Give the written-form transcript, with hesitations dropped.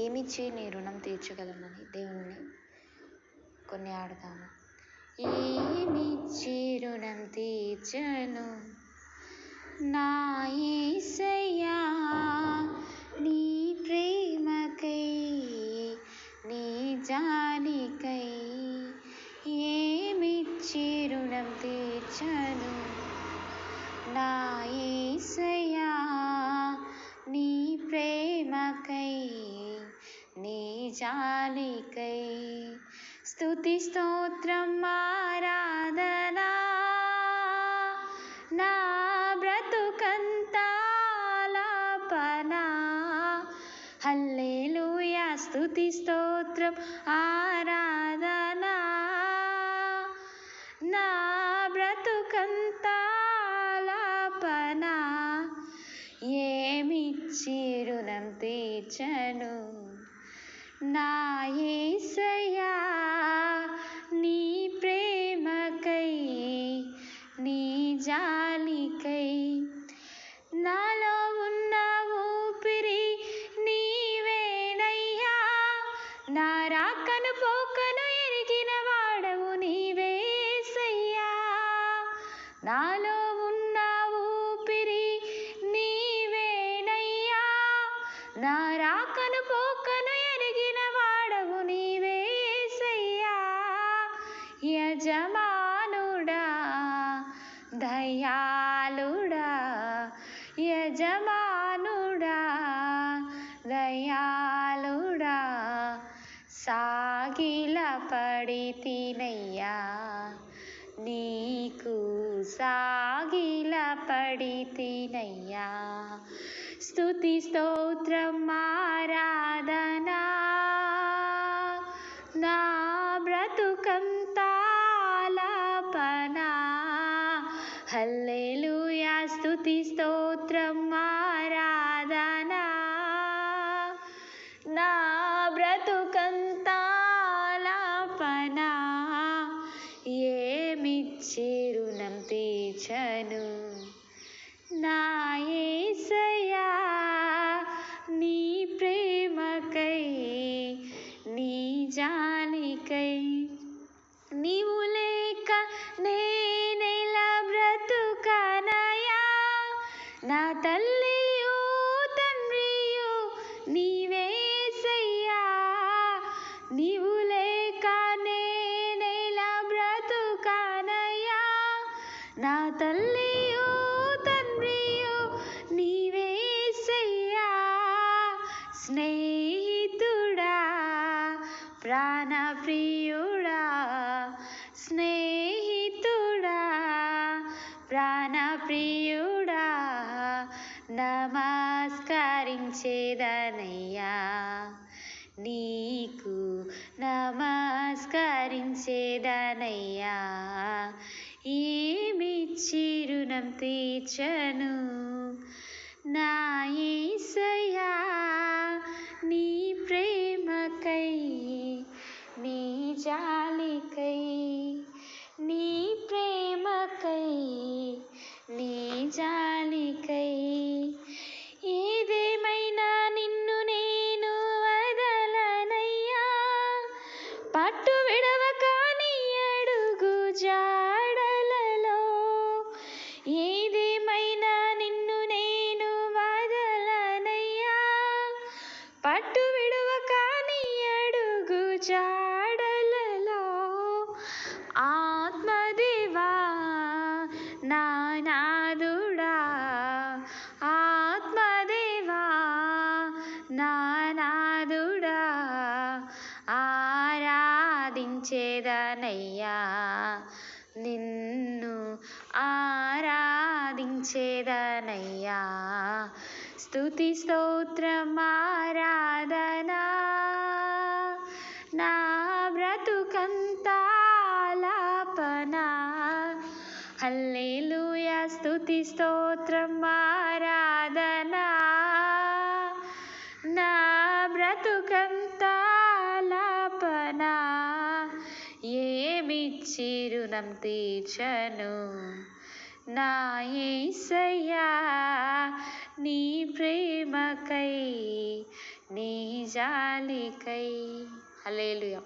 ఏమిచ్చి నీ రుణం తీర్చగలనని దేవుణ్ణి కొనియాడదాము. ఏమిచ్చి రుణం తీర్చను నా యేసయ్యా, నీ ప్రేమకై నీ జాలికై. ఏమిచ్చి రుణం తీర్చను నా యేసయ్యా, నీ ప్రేమకై నీ జాలికై. స్తుతి స్తోత్రం ఆరాధనా నా బ్రతుకంతా ఆలాపనా. హల్లెలూయా స్తుతి స్తోత్రం ఆరాధనా నా బ్రతుకంతా ఆలాపనా. ఏమిచ్చి రుణం తీర్చను నా యేసయ్యా, నీ ప్రేమకై నీ జాలికై. నాలో ఉన్న ఊపిరి నీవేనయ్యా, నా రాకను పోకను ఎరిగిన వాడవు నీవేసయ్యా. నాలో ఉన్న ఊపిరి నీవేనయ్యా, నా రాకను పోకను ఎరిగిన వాడవు నీవేసయ్యా. యజమానుడా దయాళుడా, యజమానుడా దయాళుడా, సాగిలపడితినయ్యా నీకు సాగిలపడితినయ్యా. స్తుతి స్తోత్రం ఆరాధనా నా బ్రతుకంతా ఆలాపనా. హల్లెలూయా స్తుతి స్తోత్రం ఆరాధనా నా బ్రతుకంతా ఆలాపనా. ఏమిచ్చి రుణం తీర్చను నా యేసయ్యా, నీ ప్రేమకై నీ జాలికై. నీవు లేక నేనెలా బ్రతుకనయా, నా తల్లియు తండ్రియు నీవేసయ్యా. నీవు లేక నేనెలా బ్రతుకనయా, నా తల్లియు తండ్రియు నీవేసయ్యా. స్నేహితుడా ప్రాణప్రియుడా, స్నేహితుడా ప్రాణప్రియుడా, నమస్కరించేదనయ్యా నీకు నమస్కరించేదనయ్యా. ఏమిచ్చి రుణం తీర్చను నా యేసయ్యా, నీ ప్రేమకై నీ జాలికై. నీ ప్రేమకై నీ జాలికై. ఏదేమైనా నిన్ను నేను వదలనయ్యా, పట్టు విడవక నీ అడుగు జాడలలో. ఏదేమైనా నిన్ను నేను వదలనయ్యా, పట్టు విడవక నీ అడుగు జాడలలో. ఆత్మదేవా నా నాదుడా, ఆత్మదేవా నా నాదుడా, ఆరాధించేదనయ్యా నిన్ను ఆరాధించేదనయ్యా. స్తుతి స్తోత్రం ఆరాధనా నా బ్రతుకంతా ఆలాపనా. హల్లెలూయా స్తుతి స్తోత్రం ఆరాధనా నా బ్రతుకంతా ఆలాపనా. ఏమిచ్చి రుణం తీర్చను నా యేసయ్యా, నీ ప్రేమకై నీ జాలికై. హల్లెలూయా.